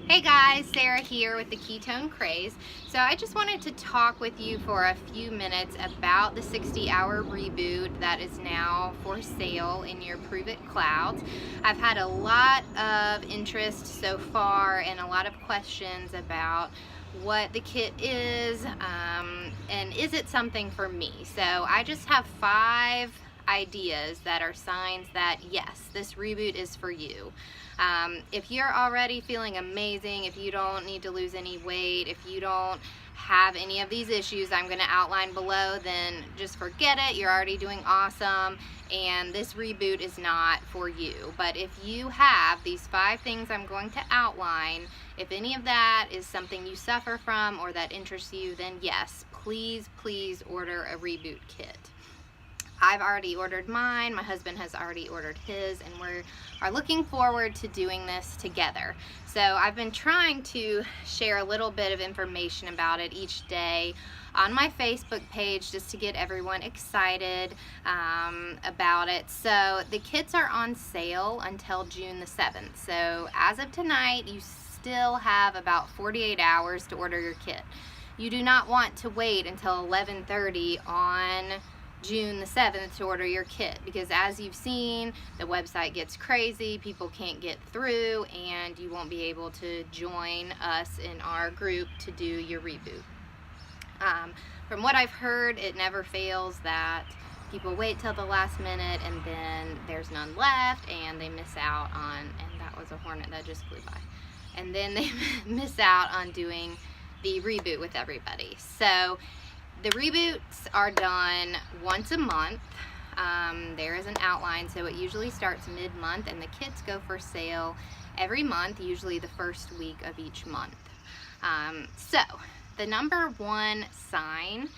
Hey guys, Sarah here with the Ketone Craze. So I just wanted to talk with you for a few minutes about the 60-hour reboot that is now for sale in your Pruvit clouds. I've had a lot of interest so far and a lot of questions about what the kit is and is it something for me. So I just have 5 ideas that are signs that yes, this reboot is for you. If you're already feeling amazing, if you don't need to lose any weight, if you don't have any of these issues I'm going to outline below, then just forget it. You're already doing awesome, and this reboot is not for you. But if you have these 5 things I'm going to outline, if any of that is something you suffer from or that interests you, then yes, please order a reboot kit. I've already ordered mine, my husband has already ordered his, and we are looking forward to doing this together. So I've been trying to share a little bit of information about it each day on my Facebook page just to get everyone excited about it. So the kits are on sale until June the 7th. So as of tonight, you still have about 48 hours to order your kit. You do not want to wait until 11:30 on June the 7th to order your kit, because as you've seen, the website gets crazy, people can't get through, and you won't be able to join us in our group to do your reboot. From what I've heard, it never fails that people wait till the last minute and then there's none left and they miss out on, and that was a hornet that just flew by, and then they miss out on doing the reboot with everybody. So the reboots are done once a month. There is an outline, so it usually starts mid-month, and the kits go for sale every month, usually the first week of each month. So the number one sign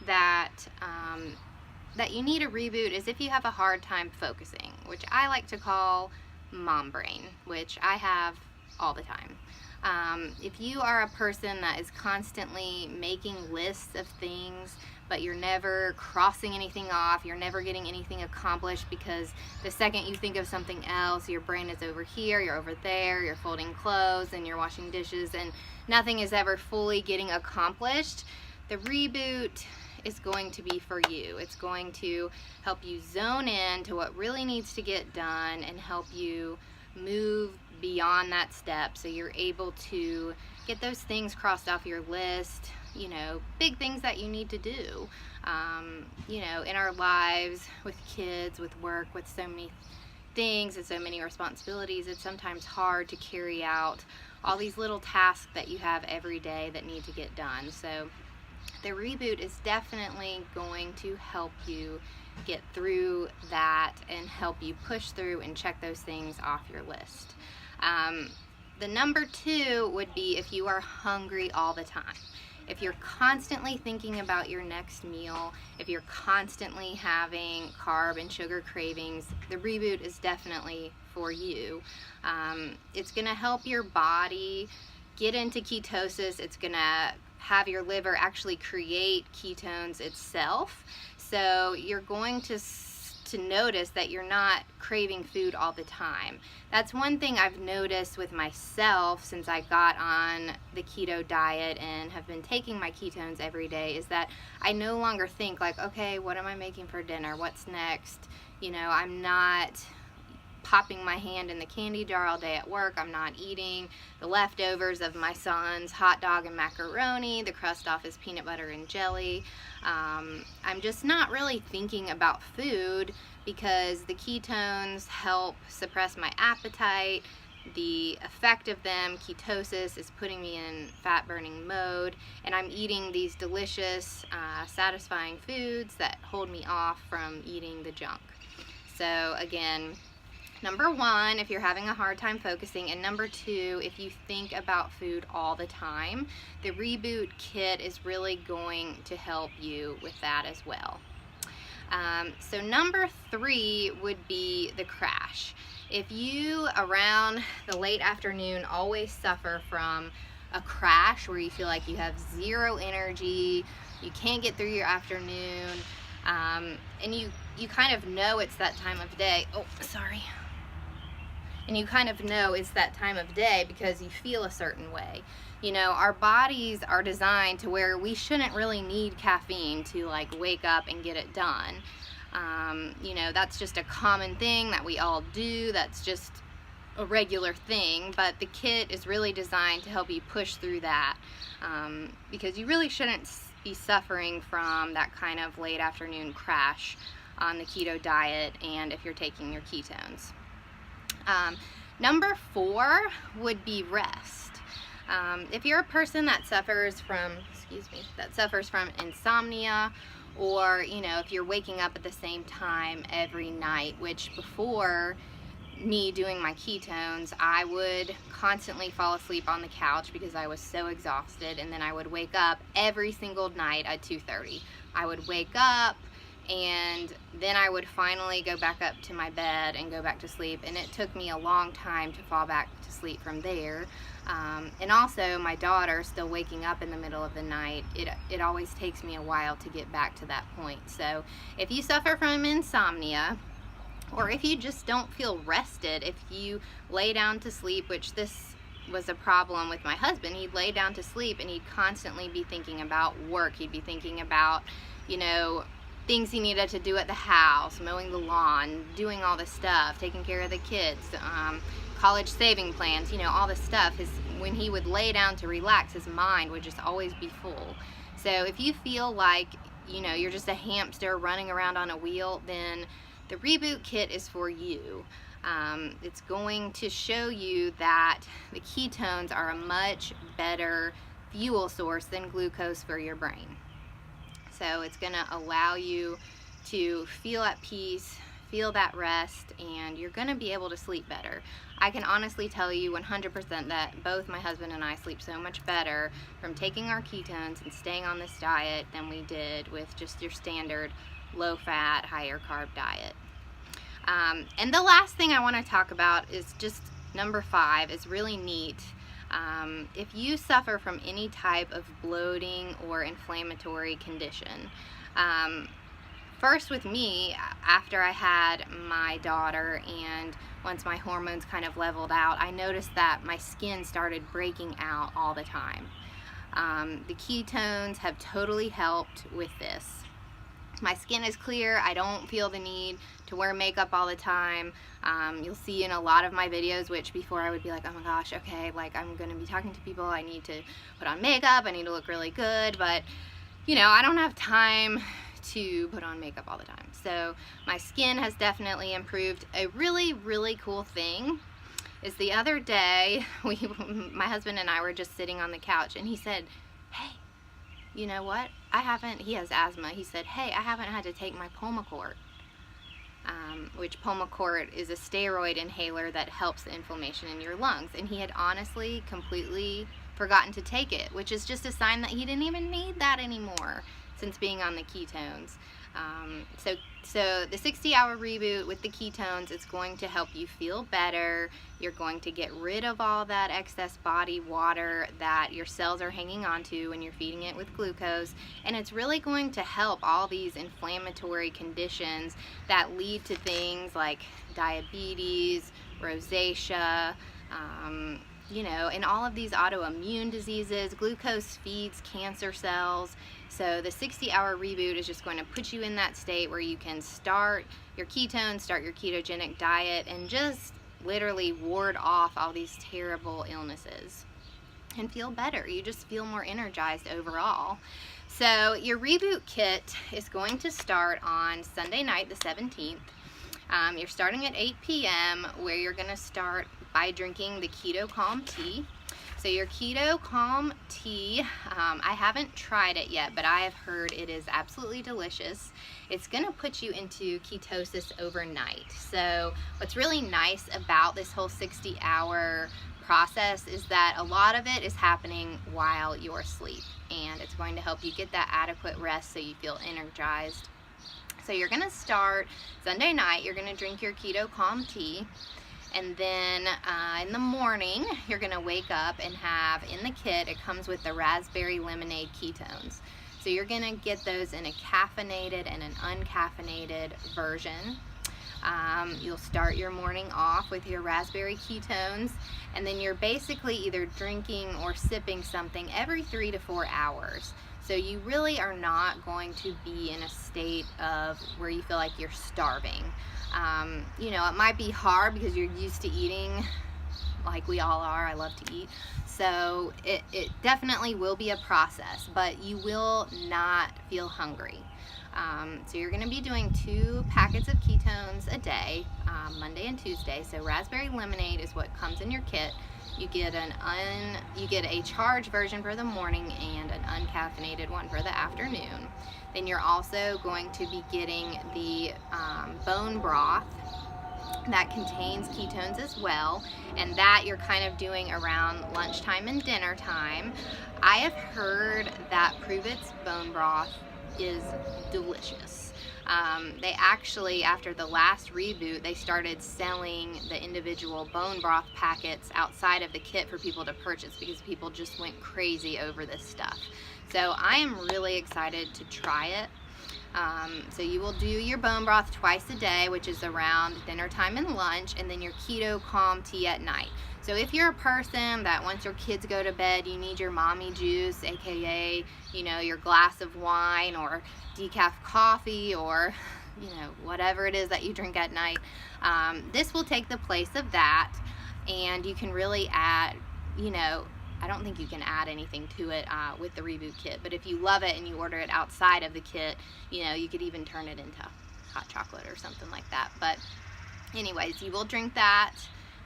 that that you need a reboot is if you have a hard time focusing, which I like to call mom brain, which I have all the time. If you are a person that is constantly making lists of things, but you're never crossing anything off, you're never getting anything accomplished, because the second you think of something else, your brain is over here, you're over there, you're folding clothes and you're washing dishes, and nothing is ever fully getting accomplished, the reboot is going to be for you. It's going to help you zone in to what really needs to get done and help you move beyond that step, so you're able to get those things crossed off your list, you know, big things that you need to do, you know, in our lives, with kids, with work, with so many things and so many responsibilities. It's sometimes hard to carry out all these little tasks that you have every day that need to get done. So the reboot is definitely going to help you get through that and help you push through and check those things off your list. The number 2 would be if you are hungry all the time. If you're constantly thinking about your next meal, if you're constantly having carb and sugar cravings, the reboot is definitely for you. It's going to help your body get into ketosis. It's going to have your liver actually create ketones itself. So you're going to notice that you're not craving food all the time. That's one thing I've noticed with myself since I got on the keto diet and have been taking my ketones every day, is that I no longer think like, okay, what am I making for dinner? What's next? You know, I'm not popping my hand in the candy jar all day at work. I'm not eating the leftovers of my son's hot dog and macaroni, the crust off his peanut butter and jelly. I'm just not really thinking about food, because the ketones help suppress my appetite. The effect of them, ketosis, is putting me in fat burning mode, and I'm eating these delicious, satisfying foods that hold me off from eating the junk. So again, number 1, if you're having a hard time focusing, and number 2, if you think about food all the time, the reboot kit is really going to help you with that as well. So number 3 would be the crash. If you, around the late afternoon, always suffer from a crash where you feel like you have zero energy, you can't get through your afternoon, and you kind of know it's that time of day, and you kind of know it's that time of day because you feel a certain way. You know, our bodies are designed to where we shouldn't really need caffeine to like wake up and get it done. You know, that's just a common thing that we all do. That's just a regular thing, but the kit is really designed to help you push through that, because you really shouldn't be suffering from that kind of late afternoon crash on the keto diet and if you're taking your ketones. Number 4 would be rest. If you're a person that suffers from, insomnia, or, you know, if you're waking up at the same time every night, which before me doing my ketones, I would constantly fall asleep on the couch because I was so exhausted, and then I would wake up every single night at 2:30. I would wake up, and then I would finally go back up to my bed and go back to sleep, and it took me a long time to fall back to sleep from there. And also my daughter still waking up in the middle of the night, it always takes me a while to get back to that point. So if you suffer from insomnia, or if you just don't feel rested, if you lay down to sleep, which this was a problem with my husband, he'd lay down to sleep and he'd constantly be thinking about work. He'd be thinking about, you know, things he needed to do at the house, mowing the lawn, doing all this stuff, taking care of the kids, college saving plans, you know, all this stuff. When he would lay down to relax, his mind would just always be full. So if you feel like, you know, you're just a hamster running around on a wheel, then the Reboot kit is for you. It's going to show you that the ketones are a much better fuel source than glucose for your brain. So it's going to allow you to feel at peace, feel that rest, and you're going to be able to sleep better. I can honestly tell you 100% that both my husband and I sleep so much better from taking our ketones and staying on this diet than we did with just your standard low-fat, higher-carb diet. And the last thing I want to talk about is just number 5. It's really neat. If you suffer from any type of bloating or inflammatory condition, first with me, after I had my daughter and once my hormones kind of leveled out, I noticed that my skin started breaking out all the time. The ketones have totally helped with this. My skin is clear. I don't feel the need to wear makeup all the time. You'll see in a lot of my videos, which before I would be like, oh my gosh, okay, like I'm gonna be talking to people, I need to put on makeup, I need to look really good, but you know, I don't have time to put on makeup all the time. So my skin has definitely improved. A really, really cool thing is the other day, my husband and I were just sitting on the couch and he said, hey, you know what? He has asthma. He said, hey, I haven't had to take my Pulmicort, which Pulmicort is a steroid inhaler that helps the inflammation in your lungs. And he had honestly completely forgotten to take it, which is just a sign that he didn't even need that anymore since being on the ketones. So the 60-hour reboot with the ketones, it's going to help you feel better. You're going to get rid of all that excess body water that your cells are hanging on to when you're feeding it with glucose, and it's really going to help all these inflammatory conditions that lead to things like diabetes, rosacea, you know, and all of these autoimmune diseases. Glucose feeds cancer cells. So the 60-hour reboot is just going to put you in that state where you can start your ketones, start your ketogenic diet, and just literally ward off all these terrible illnesses and feel better. You just feel more energized overall. So your reboot kit is going to start on Sunday night, the 17th. You're starting at 8 p.m. where you're going to start by drinking the Keto Calm tea. So your Keto Calm tea, I haven't tried it yet, but I have heard it is absolutely delicious. It's going to put you into ketosis overnight. So what's really nice about this whole 60-hour process is that a lot of it is happening while you're asleep, and it's going to help you get that adequate rest so you feel energized. So you're going to start Sunday night, you're going to drink your Keto Calm tea. And then in the morning, you're going to wake up and have in the kit, it comes with the raspberry lemonade ketones. So you're going to get those in a caffeinated and an uncaffeinated version. You'll start your morning off with your raspberry ketones, and then you're basically either drinking or sipping something every 3 to 4 hours. So you really are not going to be in a state of where you feel like you're starving. You know, it might be hard because you're used to eating like we all are. I love to eat. So it definitely will be a process, but you will not feel hungry. So you're going to be doing 2 packets of ketones a day, Monday and Tuesday. So raspberry lemonade is what comes in your kit. You get a charged version for the morning and an uncaffeinated one for the afternoon. Then you're also going to be getting the bone broth that contains ketones as well, and that you're kind of doing around lunchtime and dinner time. I have heard that Pruvit's bone broth is delicious. They actually, after the last reboot, they started selling the individual bone broth packets outside of the kit for people to purchase because people just went crazy over this stuff. So I am really excited to try it. So you will do your bone broth twice a day, which is around dinner time and lunch, and then your keto calm tea at night. So if you're a person that once your kids go to bed, you need your mommy juice, aka, you know, your glass of wine or decaf coffee or, you know, whatever it is that you drink at night, this will take the place of that, and you can really add, you know, I don't think you can add anything to it with the Reboot kit, but if you love it and you order it outside of the kit, you know, you could even turn it into hot chocolate or something like that. But anyways, you will drink that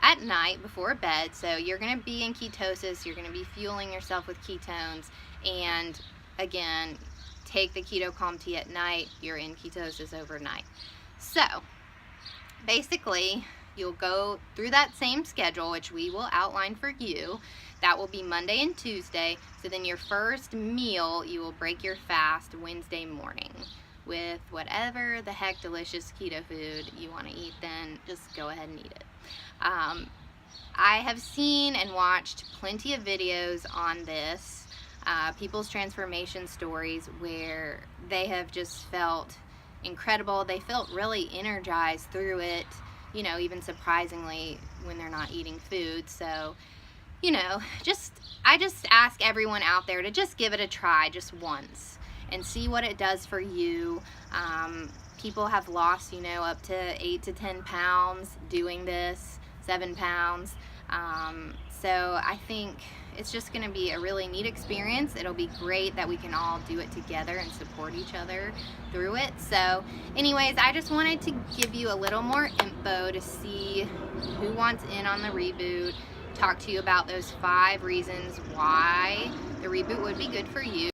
at night before bed. So you're going to be in ketosis, you're going to be fueling yourself with ketones, and again, take the keto calm tea at night, you're in ketosis overnight. So basically, you'll go through that same schedule, which we will outline for you. That will be Monday and Tuesday. So then your first meal, you will break your fast Wednesday morning with whatever the heck delicious keto food you want to eat. Then just go ahead and eat it. I have seen and watched plenty of videos on this, people's transformation stories where they have just felt incredible. They felt really energized through it, you know, even surprisingly when they're not eating food. So, you know, I just ask everyone out there to just give it a try just once and see what it does for you. People have lost, you know, up to 8 to 10 pounds doing this, 7 pounds. So I think it's just going to be a really neat experience. It'll be great that we can all do it together and support each other through it. So anyways, I just wanted to give you a little more info to see who wants in on the Reboot, talk to you about those 5 reasons why the Reboot would be good for you.